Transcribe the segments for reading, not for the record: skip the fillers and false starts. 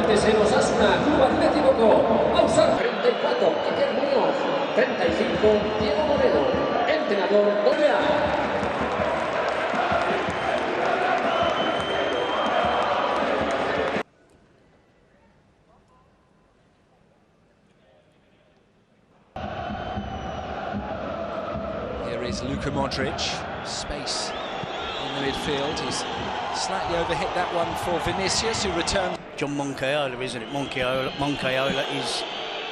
deportes en Osasuna, Club Atlético Osasuna. 34, Iker Muñoz. 35, Diego Moreno. Entrenador, Doria. Here is Luka Modric, space in the midfield. He's slightly overhit that one for Vinicius, who returned. John Moncayola, isn't it? Moncayola is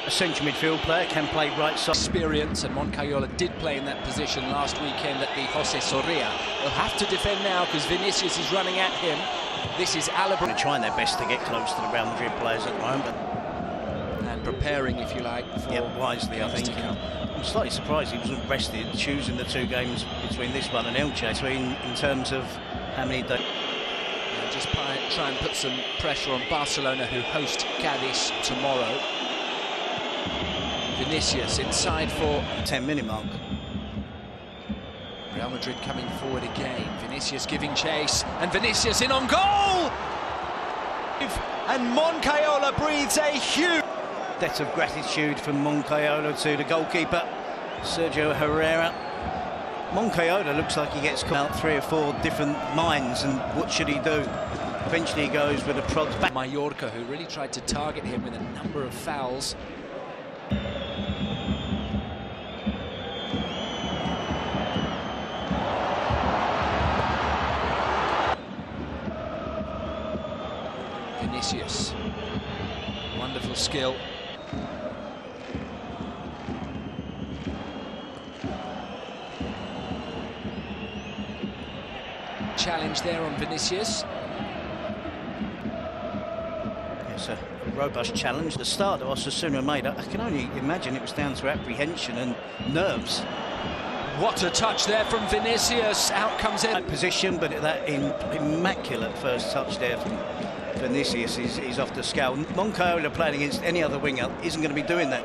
a central midfield player, can play right side. Experience, and Moncayola did play in that position last weekend at the José Zorrilla. They'll have to defend now because Vinicius is running at him. This is Alaba. They're trying their best to get close to the Real Madrid players at the moment. And preparing, if you like, for wisely, I think. I'm slightly surprised he wasn't rested, choosing the two games between this one and Elche, in terms of how many days. Just try and put some pressure on Barcelona, who host Cádiz tomorrow. Vinicius inside for 10-minute mark. Real Madrid coming forward again. Vinicius giving chase, and Vinicius in on goal! And Moncayola breathes a huge debt of gratitude from Moncayola to the goalkeeper, Sergio Herrera. Moncayola looks like he gets caught out 3 or 4 different minds, and what should he do? Eventually he goes with a prod back. Mallorca, who really tried to target him with a number of fouls. Vinicius, wonderful skill. Challenge there on Vinicius. It's a robust challenge. The start that Osasuna made, I can only imagine it was down to apprehension and nerves. What a touch there from Vinicius. Out comes in. Position, but that immaculate first touch there from Vinicius is off the scale. Moncayola playing against any other winger isn't going to be doing that.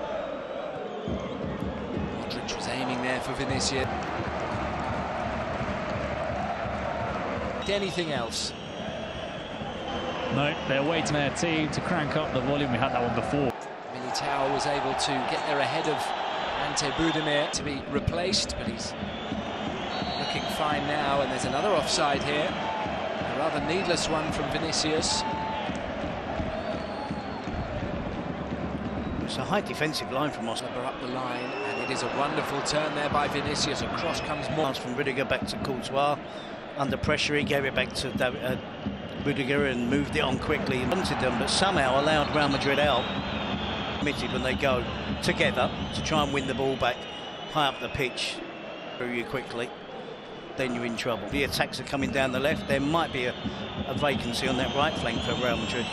Modric was aiming there for Vinicius. Anything else? No, they're waiting their team to crank up the volume. We had that one before. Militao was able to get there ahead of Ante Budimir to be replaced, but he's looking fine now, and there's another offside here. A rather needless one from Vinicius. It's a high defensive line from Osasuna. Up the line, and it is a wonderful turn there by Vinicius. Across comes more. From Rudiger back to Courtois. Under pressure, he gave it back to Rudiger and moved it on quickly. He wanted them, but somehow allowed Real Madrid out. Committed when they go together to try and win the ball back high up the pitch through you quickly, then you're in trouble. The attacks are coming down the left. There might be a vacancy on that right flank for Real Madrid.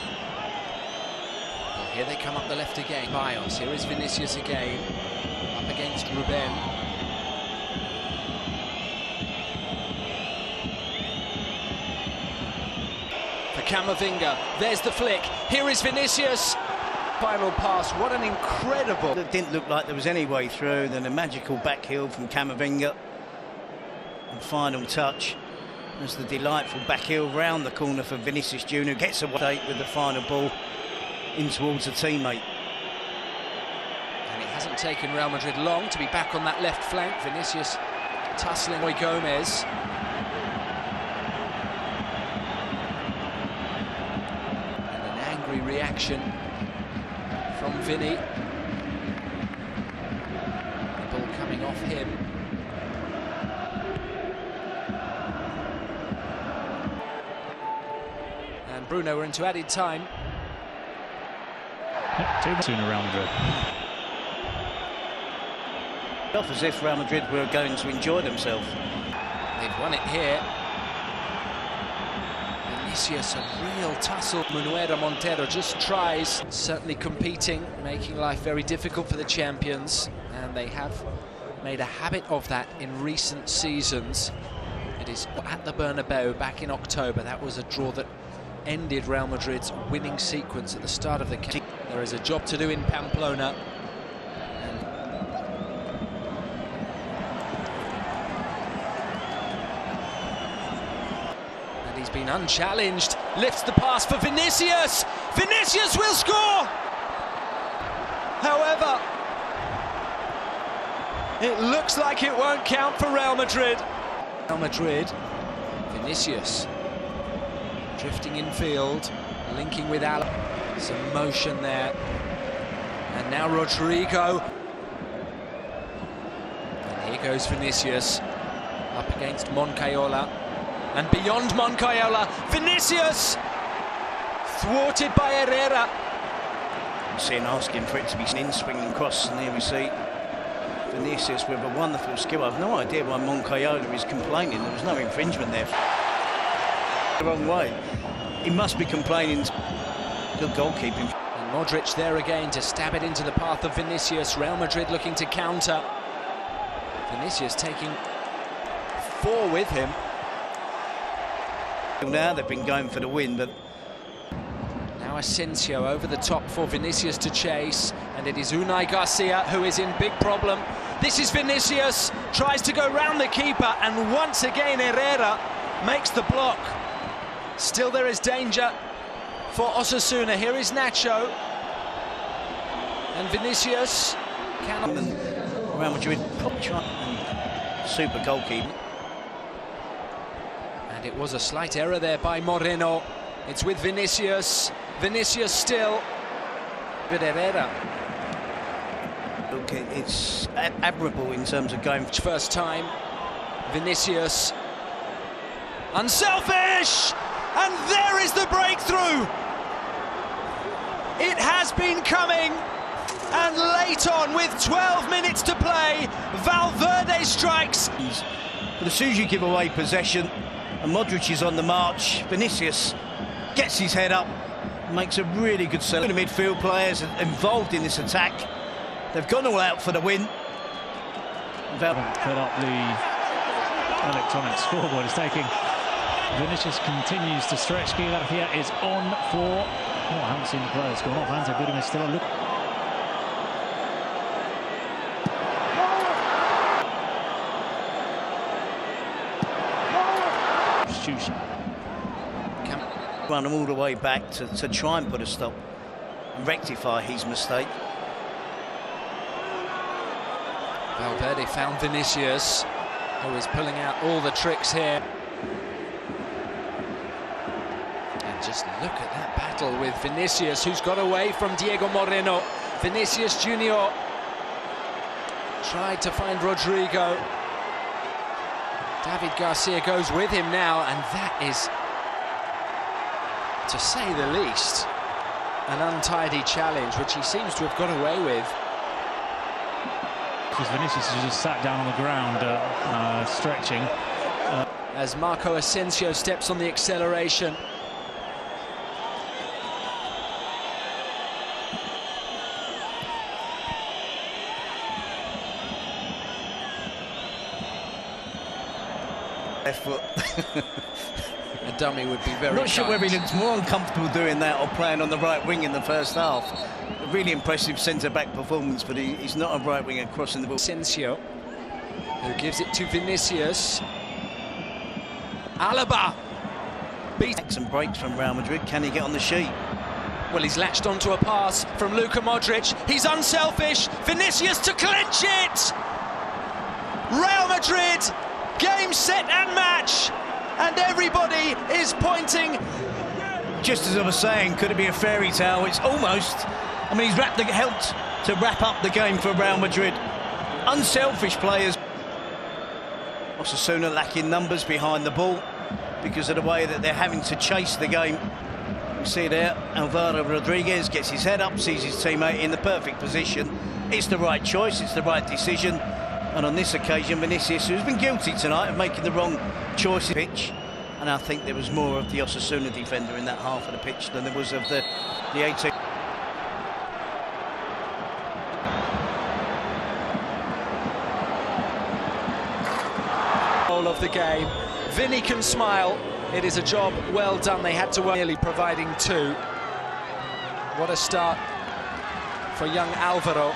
Well, here they come up the left again. Bios. Here is Vinicius again, up against Ruben. For Camavinga, there's the flick. Here is Vinicius. Final pass, what an incredible... It didn't look like there was any way through, then a magical back heel from Camavinga. And final touch as the delightful back heel round the corner for Vinicius Jr. Gets away with the final ball in towards a teammate. And it hasn't taken Real Madrid long to be back on that left flank. Vinicius tussling with Gomez. And an angry reaction from Vinny. The ball coming off him. And Bruno, we're into added time. Too much sooner Real Madrid. Off as if Real Madrid were going to enjoy themselves. They've won it here. Vinicius, a real tussle. Manuela Montero just tries, certainly competing, making life very difficult for the champions, and they have made a habit of that in recent seasons. It is at the Bernabeu back in October. That was a draw that ended Real Madrid's winning sequence at the start of the game. There is a job to do in Pamplona. And he's been unchallenged. Lifts the pass for Vinicius. Vinicius will score! However, it looks like it won't count for Real Madrid. Real Madrid, Vinicius drifting infield, linking with Al. Some motion there. And now Rodrigo. And here goes Vinicius up against Moncayola. And beyond Moncayola, Vinicius thwarted by Herrera. Seeing asking for it to be in, swinging across, and here we see Vinicius with a wonderful skill. I've no idea why Moncayola is complaining. There was no infringement there. The wrong way. He must be complaining. Good goalkeeping. And Modric there again to stab it into the path of Vinicius. Real Madrid looking to counter. Vinicius taking 4 with him. Now they've been going for the win, but now Asensio over the top for Vinicius to chase, and it is Unai Garcia who is in big problem. This is Vinicius, tries to go round the keeper, and once again Herrera makes the block. Still there is danger for Osasuna. Here is Nacho, and Vinicius cannot. Real Madrid super goalkeeper. And it was a slight error there by Moreno. It's with Vinicius. Vinicius still with Herrera. Look, it's admirable in terms of going First time, Vinicius. Unselfish! And there is the breakthrough! It has been coming, and late on, with 12 minutes to play, Valverde strikes. But as soon as you give away possession, and Modric is on the march, Vinicius gets his head up, makes a really good sell. The midfield players involved in this attack, they've gone all out for the win. Put up the electronic scoreboard. It's taking. Vinicius continues to stretch. Garcia is on for. Oh, I haven't seen the players go off. Hansa Goodham is still on. Look. Run him all the way back to try and put a stop and rectify his mistake. Valverde found Vinicius, who is pulling out all the tricks here. And just look at that battle with Vinicius, who's got away from Diego Moreno. Vinicius Junior tried to find Rodrigo. David Garcia goes with him now, and that is, to say the least, an untidy challenge, which he seems to have got away with. Because Vinicius has just sat down on the ground, stretching. As Marco Asensio steps on the acceleration. Left foot. A dummy would be very I'm not sure kind. whether he looks more uncomfortable doing that or playing on the right wing in the first half. A really impressive centre-back performance, but he's not a right winger crossing the ball. Asensio, who gives it to Vinicius. Alaba beats and breaks from Real Madrid. Can he get on the sheet? Well, he's latched onto a pass from Luka Modric. He's unselfish. Vinicius to clinch it. Real Madrid, game, set and match. And everybody is pointing. Just as I was saying, could it be a fairy tale? It's almost. I mean, he's helped to wrap up the game for Real Madrid. Unselfish players. Osasuna lacking numbers behind the ball because of the way that they're having to chase the game. You see there, Alvaro Rodriguez gets his head up, sees his teammate in the perfect position. It's the right choice, it's the right decision. And on this occasion, Vinicius, who's been guilty tonight of making the wrong choice pitch, and I think there was more of the Osasuna defender in that half of the pitch than there was of the 18. Goal of the game. Vinny can smile. It is a job well done. They had to work, nearly providing 2. What a start for young Alvaro.